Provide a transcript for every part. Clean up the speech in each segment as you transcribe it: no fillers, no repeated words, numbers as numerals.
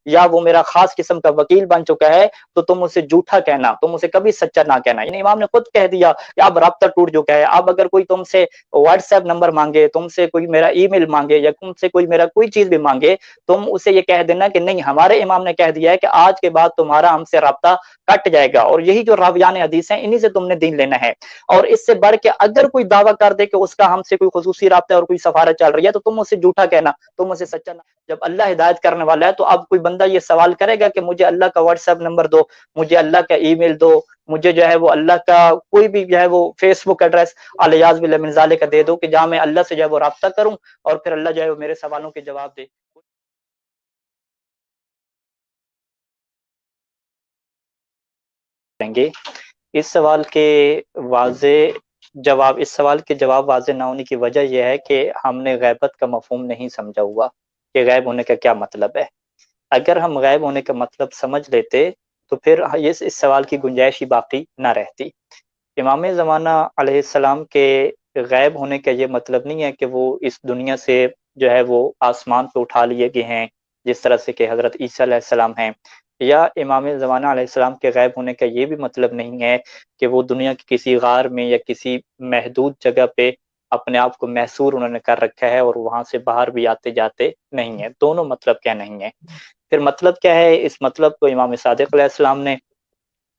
یا وہ میرا خاص قسم کا وکیل بن چکا ہے تو تم اسے جھوٹا کہنا، تم اسے کبھی سچا نہ کہنا۔ یعنی امام نے خود کہہ دیا کہ اب رابطہ ٹوٹ چکا ہے، اب اگر کوئی تم سے واٹس ایپ نمبر مانگے، تم سے کوئی میرا ای میل مانگے، یا تم سے کوئی میرا کوئی چیز بھی مانگے، تم اسے یہ کہہ دینا کہ نہیں، ہمارے امام نے کہہ دیا ہے کہ آج کے بعد تمہارا ہم سے رابطہ کٹ جائے گا، اور یہی جو راویان حدیث ہیں انہی سے تم نے دین لینا ہے۔ اور اس سے بڑھ کے اگر کوئی دعویٰ کر دے کہ اس کا ہم سے کوئی خصوصی رابطہ ہے اور کوئی سفارت چل رہی ہے، تو تم اسے جھوٹا کہنا، تم اسے سچا نہ۔ جب اللہ ہدایت کرنے والا ہے تو اب کوئی بندہ یہ سوال کرے گا کہ مجھے اللہ کا واٹس ایپ نمبر دو، مجھے اللہ کا ای میل دو، مجھے جو ہے وہ اللہ کا کوئی بھی جو ہے وہ فیس بک ایڈریس الیاذ باللہ من ذالک کا دے دو کہ جہاں میں اللہ سے جو ہے وہ رابطہ کروں اور پھر اللہ جو ہے وہ میرے سوالوں کے جواب دے۔ کریں گے اس سوال کے جواب واضح نہ ہونے کی وجہ یہ ہے کہ ہم نے غیبت کا مفہوم نہیں سمجھا ہوا کہ غائب ہونے کا کیا مطلب ہے۔ اگر ہم غائب ہونے کا مطلب سمجھ لیتے تو پھر اس سوال کی گنجائش ہی باقی نہ رہتی۔ امام زمانہ علیہ السلام کے غائب ہونے کا یہ مطلب نہیں ہے کہ وہ اس دنیا سے جو ہے وہ آسمان پہ اٹھا لیے گئے ہیں، جس طرح سے کہ حضرت عیسیٰ علیہ السلام ہیں، یا امام زمانہ علیہ السلام کے غائب ہونے کا یہ بھی مطلب نہیں ہے کہ وہ دنیا کی کسی غار میں یا کسی محدود جگہ پہ اپنے آپ کو محصور انہوں نے کر رکھا ہے اور وہاں سے باہر بھی آتے جاتے نہیں ہیں۔ دونوں مطلب کیا نہیں ہے؟ پھر مطلب کیا ہے؟ اس مطلب کو امام صادق علیہ السلام نے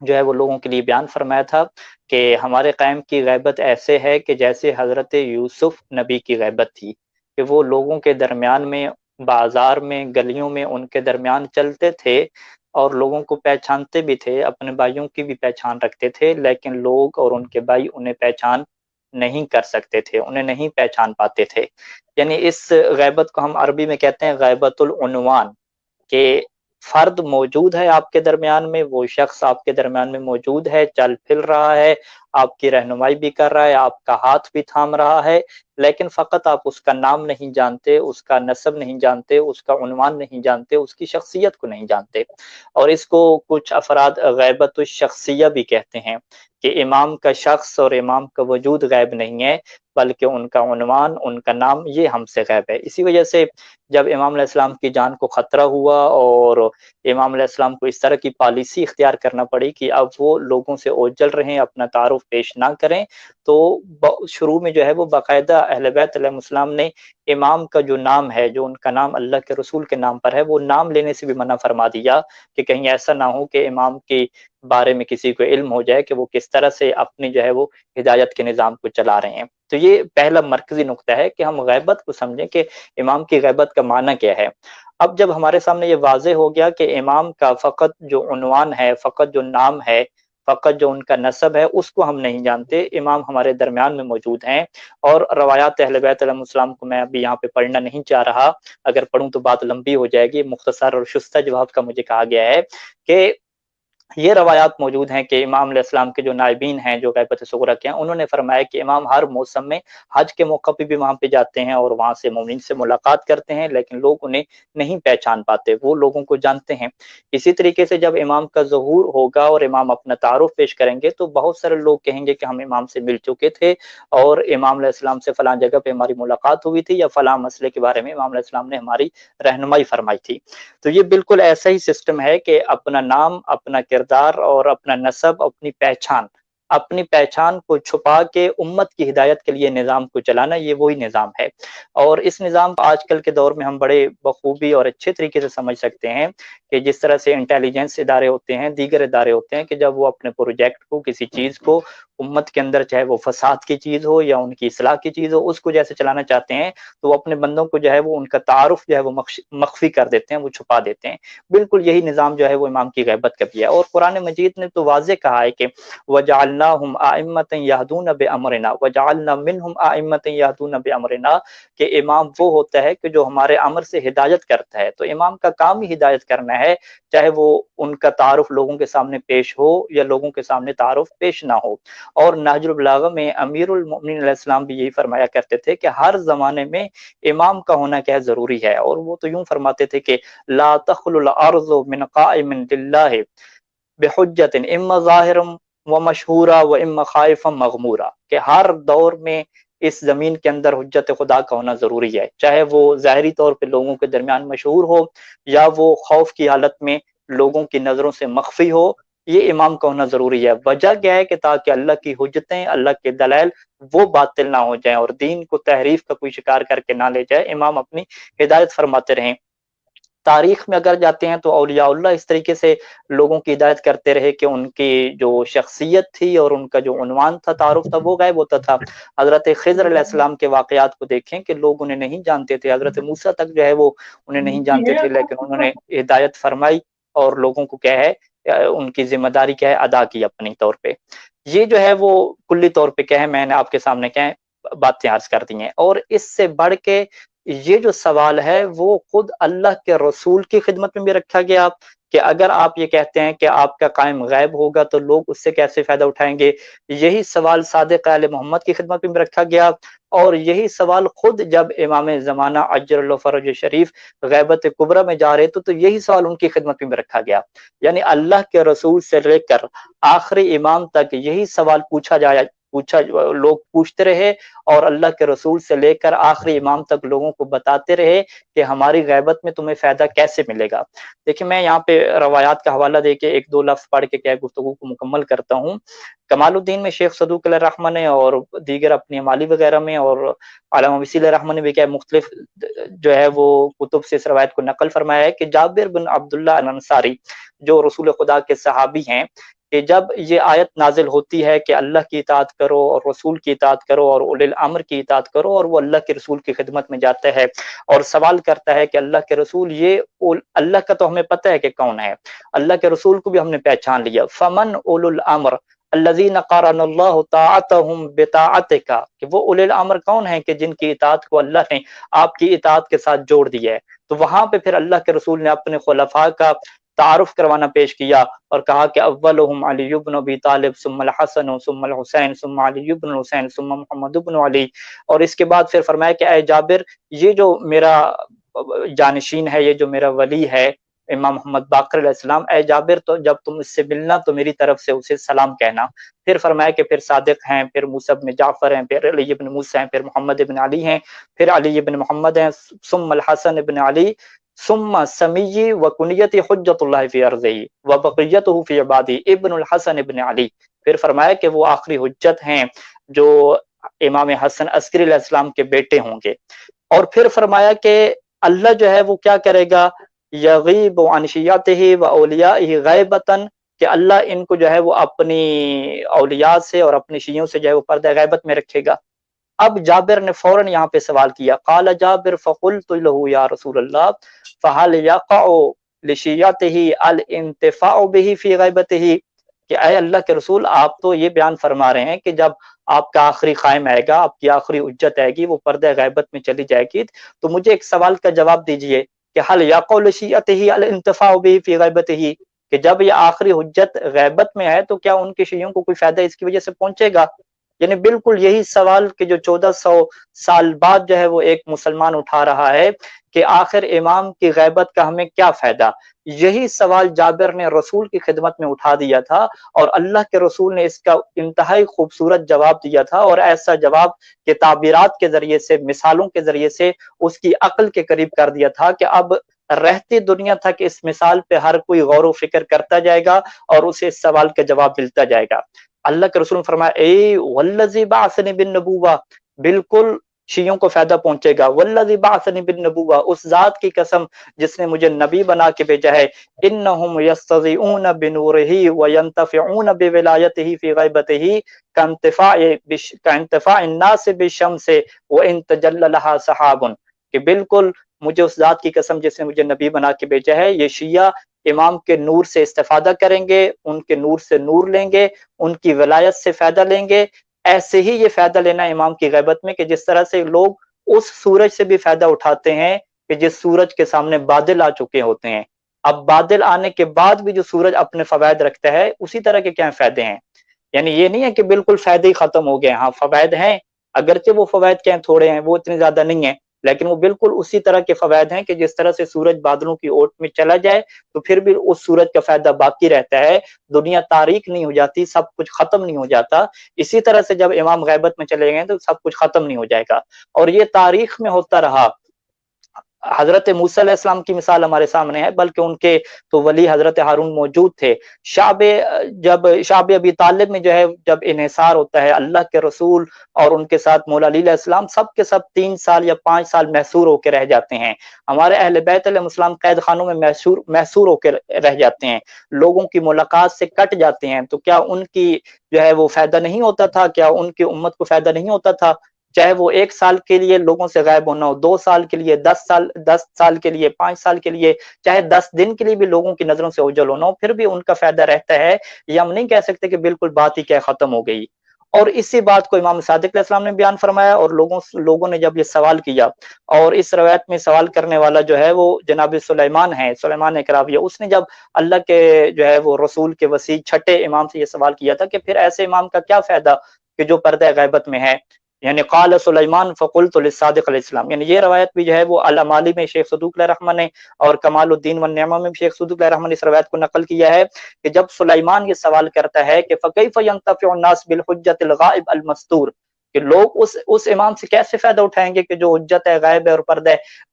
جو ہے وہ لوگوں کے لیے بیان فرمایا تھا کہ ہمارے قائم کی غیبت ایسے ہے کہ جیسے حضرت یوسف نبی کی غیبت تھی، کہ وہ لوگوں کے درمیان میں، بازار میں، گلیوں میں ان کے درمیان چلتے تھے اور لوگوں کو پہچانتے بھی تھے، اپنے بھائیوں کی بھی پہچان رکھتے تھے، لیکن لوگ اور ان کے بھائی انہیں پہچان نہیں کر سکتے تھے، انہیں نہیں پہچان پاتے تھے۔ یعنی اس غیبت کو ہم عربی میں کہتے ہیں غیبت العنوان، کہ فرد موجود ہے آپ کے درمیان میں، وہ شخص آپ کے درمیان میں موجود ہے، چل پھر رہا ہے، آپ کی رہنمائی بھی کر رہا ہے، آپ کا ہاتھ بھی تھام رہا ہے، لیکن فقط آپ اس کا نام نہیں جانتے، اس کا نسب نہیں جانتے، اس کا عنوان نہیں جانتے، اس کی شخصیت کو نہیں جانتے۔ اور اس کو کچھ افراد غیبت الشخصیہ بھی کہتے ہیں، کہ امام کا شخص اور امام کا وجود غائب نہیں ہے، بلکہ ان کا عنوان، ان کا نام، یہ ہم سے غائب ہے۔ اسی وجہ سے جب امام علیہ السلام کی جان کو خطرہ ہوا اور امام علیہ السلام کو اس طرح کی پالیسی اختیار کرنا پڑی کہ اب وہ لوگوں سے اوجل رہیں، اپنا تعارف پیش نہ کریں، تو شروع میں جو ہے وہ باقاعدہ اہل بیت علیہ السلام نے امام کا جو نام ہے، جو ان کا نام اللہ کے رسول کے نام پر ہے، وہ نام لینے سے بھی منع فرما دیا کہ کہیں ایسا نہ ہو کہ امام کے بارے میں کسی کو علم ہو جائے کہ وہ کس طرح سے اپنی جو ہے وہ ہدایت کے نظام کو چلا رہے ہیں۔ تو یہ پہلا مرکزی نقطہ ہے کہ ہم غیبت کو سمجھیں کہ امام کی غیبت کا معنی کیا ہے۔ اب جب ہمارے سامنے یہ واضح ہو گیا کہ امام کا فقط جو عنوان ہے، فقط جو نام ہے، فقط جو ان کا نسب ہے، اس کو ہم نہیں جانتے، امام ہمارے درمیان میں موجود ہیں، اور روایات اہل بیت علیہ السلام کو میں ابھی یہاں پہ پڑھنا نہیں چاہ رہا، اگر پڑھوں تو بات لمبی ہو جائے گی، مختصر اور شستہ جواب کا مجھے کہا گیا ہے کہ یہ روایات موجود ہیں کہ امام علیہ السلام کے جو نائبین ہیں، جو غیبت صغریٰ کے ہیں، انہوں نے فرمایا کہ امام ہر موسم میں حج کے موقع پہ بھی وہاں پہ جاتے ہیں اور وہاں سے مومنین سے ملاقات کرتے ہیں، لیکن لوگ انہیں نہیں پہچان پاتے، وہ لوگوں کو جانتے ہیں۔ اسی طریقے سے جب امام کا ظہور ہوگا اور امام اپنا تعارف پیش کریں گے تو بہت سارے لوگ کہیں گے کہ ہم امام سے مل چکے تھے اور امام علیہ السلام سے فلاں جگہ پہ ہماری ملاقات ہوئی تھی، یا فلاں مسئلے کے بارے میں امام علیہ السلام نے ہماری رہنمائی فرمائی تھی۔ تو یہ بالکل ایسا ہی سسٹم ہے کہ اپنا نام، اپنا کردار اور اپنا نسب، اپنی پہچان کو چھپا کے امت کی ہدایت کے لیے نظام کو چلانا، یہ وہی نظام ہے۔ اور اس نظام کو آج کل کے دور میں ہم بڑے بخوبی اور اچھے طریقے سے سمجھ سکتے ہیں کہ جس طرح سے انٹیلیجنس ادارے ہوتے ہیں، دیگر ادارے ہوتے ہیں، کہ جب وہ اپنے پروجیکٹ کو، کسی چیز کو امت کے اندر، چاہے وہ فساد کی چیز ہو یا ان کی اصلاح کی چیز ہو، اس کو جیسے چلانا چاہتے ہیں تو وہ اپنے بندوں کو جو ہے وہ ان کا تعارف جو ہے وہ مخفی کر دیتے ہیں، وہ چھپا دیتے ہیں۔ بالکل یہی نظام جو ہے وہ امام کی غیبت کا بھی ہے، اور قرآن مجید نے تو واضح کہا ہے کہ وَجَعَلْنَاهُمْ أَئِمَّةً يَهْدُونَ بِأَمْرِنَا وَجَعَلْنَا مِنْهُمْ أَئِمَّةً يَهْدُونَ بِأَمْرِنَا، کہ امام وہ ہوتا ہے کہ جو ہمارے امر سے ہدایت کرتا ہے۔ تو امام کا کام ہی ہدایت کرنا ہے، چاہے وہ ان کا تعارف لوگوں کے سامنے پیش ہو یا لوگوں کے سامنے تعارف پیش نہ ہو۔ اور نہج البلاغہ میں امیر المؤمنین علیہ السلام بھی یہی فرمایا کرتے تھے کہ ہر زمانے میں امام کا ہونا کیا ضروری ہے، اور وہ تو یوں فرماتے تھے کہ لا تخلو الارض من قائم للہ بحجت اما ظاہر و مشہورا و اما خائفا مغمورا، کہ ہر دور میں اس زمین کے اندر حجت خدا کا ہونا ضروری ہے، چاہے وہ ظاہری طور پہ لوگوں کے درمیان مشہور ہو یا وہ خوف کی حالت میں لوگوں کی نظروں سے مخفی ہو، یہ امام کا ہونا ضروری ہے۔ وجہ کیا ہے کہ تاکہ اللہ کی حجتیں، اللہ کے دلائل وہ باطل نہ ہو جائیں اور دین کو تحریف کا کوئی شکار کر کے نہ لے جائے، امام اپنی ہدایت فرماتے رہیں۔ تاریخ میں اگر جاتے ہیں تو اولیاء اللہ اس طریقے سے لوگوں کی ہدایت کرتے رہے کہ ان کی جو شخصیت تھی اور ان کا جو عنوان تھا، تعارف تھا، وہ غائب ہوتا تھا۔ حضرت خضر علیہ السلام کے واقعات کو دیکھیں کہ لوگ انہیں نہیں جانتے تھے، حضرت موسیٰ تک جو ہے وہ انہیں نہیں جانتے تھے، لیکن انہوں نے ہدایت فرمائی اور لوگوں کو کیا ہے ان کی ذمہ داری کیا ہے ادا کی اپنی طور پہ۔ یہ جو ہے وہ کلی طور پہ کیا ہے میں نے آپ کے سامنے کیا ہے باتیں عرض کر دی ہیں۔ اور اس سے بڑھ کے یہ جو سوال ہے وہ خود اللہ کے رسول کی خدمت میں بھی رکھا گیا کہ اگر آپ یہ کہتے ہیں کہ آپ کا قائم غائب ہوگا تو لوگ اس سے کیسے فائدہ اٹھائیں گے، یہی سوال صادق آل محمد کی خدمت میں بھی رکھا گیا، اور یہی سوال خود جب امام زمانہ عجل اللہ فرج شریف غیبت کبریٰ میں جا رہے تو یہی سوال ان کی خدمت میں بھی رکھا گیا۔ یعنی اللہ کے رسول سے لے کر آخری امام تک یہی سوال لوگ پوچھتے رہے، اور اللہ کے رسول سے لے کر آخری امام تک لوگوں کو بتاتے رہے کہ ہماری غیبت میں تمہیں فائدہ کیسے ملے گا۔ دیکھیں میں یہاں پہ روایات کا حوالہ دے کے ایک دو لفظ پڑھ کے کیا گفتگو کو مکمل کرتا ہوں۔ کمال الدین میں شیخ صدوق علیہ الرحمہ نے اور دیگر اپنی مالی وغیرہ میں اور علامہ وسیع علیہ الرحمہ نے بھی کیا مختلف جو ہے وہ کتب سے اس روایت کو نقل فرمایا ہے کہ جابر بن عبداللہ الانصاری جو رسول خدا کے صحابی ہیں، کہ جب یہ آیت نازل ہوتی ہے کہ اللہ کی اطاعت کرو اور رسول کی اطاعت کرو اور اولی الامر کی اطاعت کرو، اور وہ اللہ کے رسول کی خدمت میں جاتا ہے اور سوال کرتا ہے کہ اللہ کے رسول یہ اللہ کا تو ہمیں پتہ ہے کہ کون ہے، اللہ کے رسول کو بھی ہم نے پہچان لیا، فمن اولو الامر الذین قارن اللہ طاعتهم بطاعتک، کہ وہ اولی الامر کون ہیں کہ جن کی اطاعت کو اللہ نے آپ کی اطاعت کے ساتھ جوڑ دیا ہے۔ تو وہاں پہ پھر اللہ کے رسول نے اپنے خلفاء کا تعارف کروانا پیش کیا اور کہا کہ اولہم علی بن ابی طالب ثم الحسن ثم الحسین ثم علی بن الحسین ثم محمد بن علی، اور اس کے بعد پھر فرمایا کہ اے جابر یہ جو میرا جانشین ہے، یہ جو میرا ولی ہے امام محمد باقر علیہ السلام، اے جابر تو جب تم اس سے ملنا تو میری طرف سے اسے سلام کہنا۔ پھر فرمایا کہ پھر صادق ہیں، پھر موسیٰ بن جعفر ہیں، پھر علی بن موسیٰ ہیں، پھر محمد بن علی ہیں، پھر علی بن محمد ہیں، ثم الحسن بن علی ثم سمیی و کنیت حجت اللہ فی ارضہ و بقیتہ فی عبادی ابن الحسن ابن علی۔ پھر فرمایا کہ وہ آخری حجت ہیں جو امام حسن عسکری علیہ السلام کے بیٹے ہوں گے۔ اور پھر فرمایا کہ اللہ جو ہے وہ کیا کرے گا، یغیب عن شیعتہ و اولیائہ غیبتاً، کہ اللہ ان کو جو ہے وہ اپنی اولیاء سے اور اپنی شیعوں سے جو ہے وہ پردہ غیبت میں رکھے گا۔ اب جابر نے فوراً یہاں پہ سوال کیا، قال جابر فقلت له یا رسول اللہ فهل يقع لشیعته الانتفاع به فی غیبته، کہ اے اللہ کے رسول آپ تو یہ بیان فرما رہے ہیں کہ جب آپ کا آخری قائم آئے گا، آپ کی آخری حجت آئے گی، وہ پردہ غیبت میں چلی جائے گی، تو مجھے ایک سوال کا جواب دیجئے کہ هل يقع لشیعته الانتفاع به فی غیبته، کہ جب یہ آخری حجت غیبت میں ہے تو کیا ان کے شیعوں کو کوئی فائدہ اس کی وجہ سے پہنچے گا؟ یعنی بالکل یہی سوال کہ جو 1400 سال بعد جو ہے وہ ایک مسلمان اٹھا رہا ہے کہ آخر امام کی غیبت کا ہمیں کیا فائدہ، یہی سوال جابر نے رسول کی خدمت میں اٹھا دیا تھا، اور اللہ کے رسول نے اس کا انتہائی خوبصورت جواب دیا تھا، اور ایسا جواب کہ تعبیرات کے ذریعے سے، مثالوں کے ذریعے سے اس کی عقل کے قریب کر دیا تھا کہ اب رہتی دنیا تک اس مثال پہ ہر کوئی غور و فکر کرتا جائے گا اور اسے اس سوال کا جواب ملتا جائے گا۔ اللہ کے رسول نے فرمایا اے والذی بعثنی بالنبوہ، بالکل شیعوں کو فائدہ پہنچے گا، والذی بعثنی بالنبوہ، اس ذات کی قسم جس نے مجھے نبی بنا کے بھیجا ہے، انہم یستضیئون بنورہ وینتفعون بولایتہ فی غیبتہ کانتفاع الناس بالشمس وان تجلی لہا سحاب، کہ بالکل مجھے اس ذات کی قسم جس نے مجھے نبی بنا کے بھیجا ہے، یہ شیعہ امام کے نور سے استفادہ کریں گے، ان کے نور سے نور لیں گے، ان کی ولایت سے فائدہ لیں گے، ایسے ہی یہ فائدہ لینا امام کی غیبت میں کہ جس طرح سے لوگ اس سورج سے بھی فائدہ اٹھاتے ہیں کہ جس سورج کے سامنے بادل آ چکے ہوتے ہیں، اب بادل آنے کے بعد بھی جو سورج اپنے فوائد رکھتا ہے اسی طرح کے کیا فائدے ہیں۔ یعنی یہ نہیں ہے کہ بالکل فائدے ہی ختم ہو گئے، ہاں فوائد ہیں، اگرچہ وہ فوائد کیا تھوڑے ہیں، وہ اتنے زیادہ نہیں ہیں، لیکن وہ بالکل اسی طرح کے فوائد ہیں کہ جس طرح سے سورج بادلوں کی اوٹ میں چلا جائے تو پھر بھی اس سورج کا فائدہ باقی رہتا ہے، دنیا تاریک نہیں ہو جاتی، سب کچھ ختم نہیں ہو جاتا، اسی طرح سے جب امام غیبت میں چلے گئے تو سب کچھ ختم نہیں ہو جائے گا۔ اور یہ تاریخ میں ہوتا رہا، حضرت موسیٰ علیہ السلام کی مثال ہمارے سامنے ہے، بلکہ ان کے تو ولی حضرت ہارون موجود تھے۔ جب شعب ابی طالب میں جو ہے جب انحصار ہوتا ہے، اللہ کے رسول اور ان کے ساتھ مولا علی علیہ السلام سب کے سب 3 سال یا 5 سال محصور ہو کے رہ جاتے ہیں۔ ہمارے اہل بیت علیہ السلام قید خانوں میں محصور ہو کے رہ جاتے ہیں، لوگوں کی ملاقات سے کٹ جاتے ہیں، تو کیا ان کی جو ہے وہ فائدہ نہیں ہوتا تھا؟ کیا ان کی امت کو فائدہ نہیں ہوتا تھا؟ چاہے وہ 1 سال کے لیے لوگوں سے غائب ہونا ہو، 2 سال کے لیے، 10 سال کے لیے، 5 سال کے لیے، چاہے 10 دن کے لیے بھی لوگوں کی نظروں سے اوجھل ہونا ہو، پھر بھی ان کا فائدہ رہتا ہے۔ یہ ہم نہیں کہہ سکتے کہ بالکل بات ہی کیا ختم ہو گئی۔ اور اسی بات کو امام صادق علیہ السلام نے بیان فرمایا، اور لوگوں نے جب یہ سوال کیا، اور اس روایت میں سوال کرنے والا جو ہے وہ جناب سلیمان ہے، سلیمان کراویہ، اس نے جب اللہ کے جو ہے وہ رسول کے وسیع چھٹے امام سے یہ سوال کیا تھا کہ پھر ایسے امام کا کیا فائدہ کہ جو پردہ غیبت میں ہے، یعنی قال سلیمان فقلت للصادق علیہ السلام، یعنی یہ روایت بھی جو ہے وہ الامالی میں شیخ صدوق علیہ الرحمہ نے، اور کمال الدین والنعمہ میں بھی شیخ صدوق علیہ الرحمہ نے اس روایت کو نقل کیا ہے کہ جب سلیمان یہ سوال کرتا ہے کہ فَكَيْفَ يَنْتَفِعُ النَّاسُ بِالْحُجَّةِ الْغَائِبِ الْمَسْتُورِ، کہ لوگ اس امام سے کیسے فائدہ اٹھائیں گے کہ جو حجت ہے، غائب ہے، اور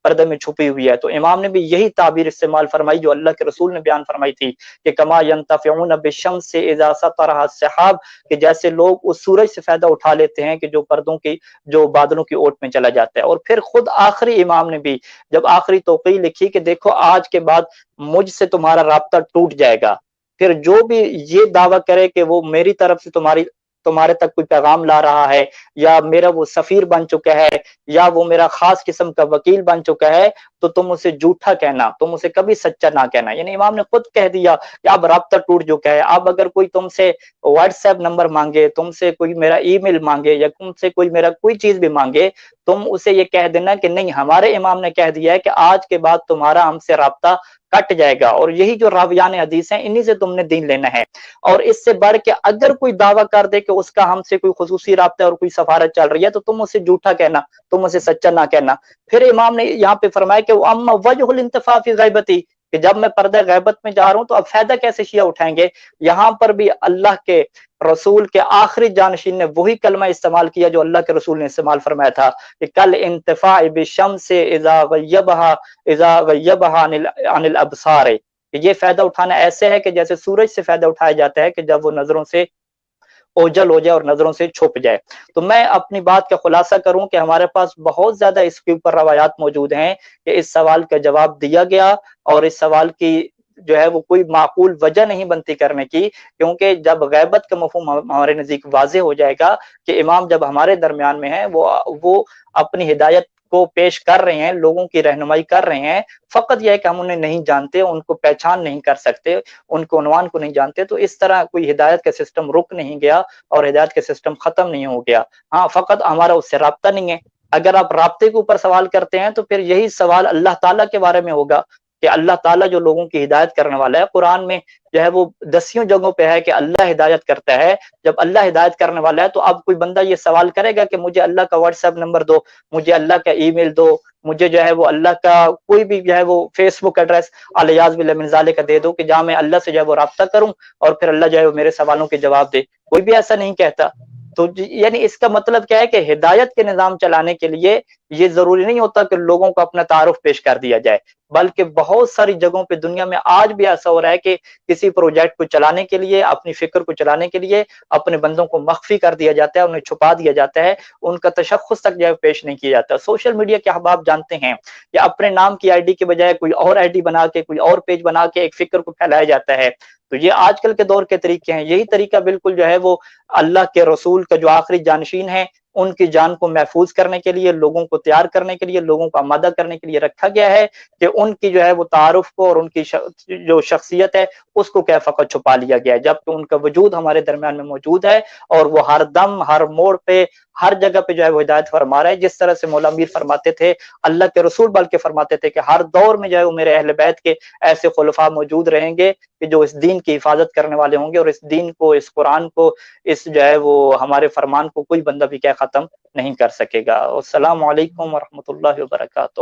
پردے میں چھپی ہوئی ہے۔ تو امام نے بھی یہی تعبیر استعمال فرمائی جو اللہ کے رسول نے بیان فرمائی تھی کہ کما ينتفعون بالشمس اذا سطرها السحاب، کہ جیسے لوگ اس سورج سے فائدہ اٹھا لیتے ہیں کہ جو بادلوں کی اوٹ میں چلا جاتا ہے۔ اور پھر خود آخری امام نے بھی جب آخری توقیع لکھی کہ دیکھو آج کے بعد مجھ سے تمہارا رابطہ ٹوٹ جائے گا، پھر جو بھی یہ دعویٰ کرے کہ وہ میری طرف سے تمہارے تک کوئی پیغام لا رہا ہے، یا میرا وہ سفیر بن چکا ہے، یا وہ میرا خاص قسم کا وکیل بن چکا ہے، تو تم اسے جھوٹا کہنا، تم اسے کبھی سچا نہ کہنا۔ یعنی امام نے خود کہہ دیا کہ اب رابطہ ٹوٹ چکا ہے، اب اگر کوئی تم سے واٹس ایپ نمبر مانگے، تم سے کوئی میرا ای میل مانگے، یا تم سے کوئی میرا کوئی چیز بھی مانگے، تم اسے یہ کہہ دینا کہ نہیں، ہمارے امام نے کہہ دیا ہے کہ آج کے بعد تمہارا ہم سے رابطہ کٹ جائے گا، اور یہی جو راویان حدیث ہیں انہی سے تم نے دین لینا ہے۔ اور اس سے بڑھ کے اگر کوئی دعویٰ کر دے کہ اس کا ہم سے کوئی خصوصی رابطہ اور کوئی سفارت چل رہی ہے، تو تم اسے جھوٹا کہنا، تم اسے سچا نہ کہنا۔ پھر امام نے یہاں پہ فرمایا کہ اما وجہ الانتفاع فی غیبتی، کہ جب میں پردہ غیبت میں جا رہا ہوں تو اب فائدہ کیسے شیعہ اٹھائیں گے؟ یہاں پر بھی اللہ کے رسول کے آخری جانشین نے وہی کلمہ استعمال کیا جو اللہ کے رسول نے استعمال فرمایا تھا کہ کل انتفاع بالشمس اذا غیبها عن الابصار، کہ یہ فائدہ اٹھانا ایسے ہے کہ جیسے سورج سے فائدہ اٹھایا جاتا ہے کہ جب وہ نظروں سے اوجھل ہو جائے اور نظروں سے چھپ جائے۔ تو میں اپنی بات کا خلاصہ کروں کہ ہمارے پاس بہت زیادہ اس کے اوپر روایات موجود ہیں کہ اس سوال کا جواب دیا گیا، اور اس سوال کی جو ہے وہ کوئی معقول وجہ نہیں بنتی کرنے کی، کیونکہ جب غیبت کا مفہوم ہمارے نزدیک واضح ہو جائے گا کہ امام جب ہمارے درمیان میں ہیں، وہ اپنی ہدایت کو پیش کر رہے ہیں، لوگوں کی رہنمائی کر رہے ہیں، فقط یہ ہے کہ ہم انہیں نہیں جانتے، ان کو پہچان نہیں کر سکتے، ان کو عنوان کو نہیں جانتے، تو اس طرح کوئی ہدایت کا سسٹم رک نہیں گیا اور ہدایت کا سسٹم ختم نہیں ہو گیا۔ ہاں، فقط ہمارا اس سے رابطہ نہیں ہے۔ اگر آپ رابطے کے اوپر سوال کرتے ہیں تو پھر یہی سوال اللہ تعالیٰ کے بارے میں ہوگا کہ اللہ تعالیٰ جو لوگوں کی ہدایت کرنے والا ہے، قرآن میں جو ہے وہ 10 جگہوں پہ ہے کہ اللہ ہدایت کرتا ہے۔ جب اللہ ہدایت کرنے والا ہے تو اب کوئی بندہ یہ سوال کرے گا کہ مجھے اللہ کا واٹس ایپ نمبر دو، مجھے اللہ کا ای میل دو، مجھے جو ہے وہ اللہ کا کوئی بھی جو ہے وہ فیس بک ایڈریس الیاذ باللہ من ذالک کا دے دو کہ جہاں میں اللہ سے جو ہے وہ رابطہ کروں اور پھر اللہ جو ہے وہ میرے سوالوں کے جواب دے، کوئی بھی ایسا نہیں کہتا۔ تو یعنی اس کا مطلب کیا ہے کہ ہدایت کے نظام چلانے کے لیے یہ ضروری نہیں ہوتا کہ لوگوں کو اپنا تعارف پیش کر دیا جائے، بلکہ بہت ساری جگہوں پہ دنیا میں آج بھی ایسا ہو رہا ہے کہ کسی پروجیکٹ کو چلانے کے لیے، اپنی فکر کو چلانے کے لیے اپنے بندوں کو مخفی کر دیا جاتا ہے، انہیں چھپا دیا جاتا ہے، ان کا تشخص تک جو ہے پیش نہیں کیا جاتا۔ سوشل میڈیا کے احباب جانتے ہیں کہ اپنے نام کی آئی ڈی کے بجائے کوئی اور آئی ڈی بنا کے، کوئی اور پیج بنا کے ایک فکر کو پھیلایا جاتا ہے۔ تو یہ آج کل کے دور کے طریقے ہیں۔ یہی طریقہ بالکل جو ہے وہ اللہ کے رسول کا جو آخری جانشین ہے ان کی جان کو محفوظ کرنے کے لیے، لوگوں کو تیار کرنے کے لیے، لوگوں کو آمادہ کرنے کے لیے رکھا گیا ہے کہ ان کی جو ہے وہ تعارف کو اور ان کی جو شخصیت ہے اس کو کیا فقط چھپا لیا گیا ہے، جبکہ ان کا وجود ہمارے درمیان میں موجود ہے، اور وہ ہر دم، ہر موڑ پہ، ہر جگہ پہ جو ہے وہ ہدایت فرما رہا ہے، جس طرح سے مولا میر فرماتے تھے، اللہ کے رسول بلکہ فرماتے تھے کہ ہر دور میں جو ہے وہ میرے اہل بیت کے ایسے خلفاء موجود رہیں گے کہ جو اس دین کی حفاظت کرنے والے ہوں گے، اور اس دین کو، اس قرآن کو، اس جو ہے وہ ہمارے فرمان کو کوئی بندہ بھی کیا ختم نہیں کر سکے گا۔ السلام علیکم ورحمۃ اللہ وبرکاتہ۔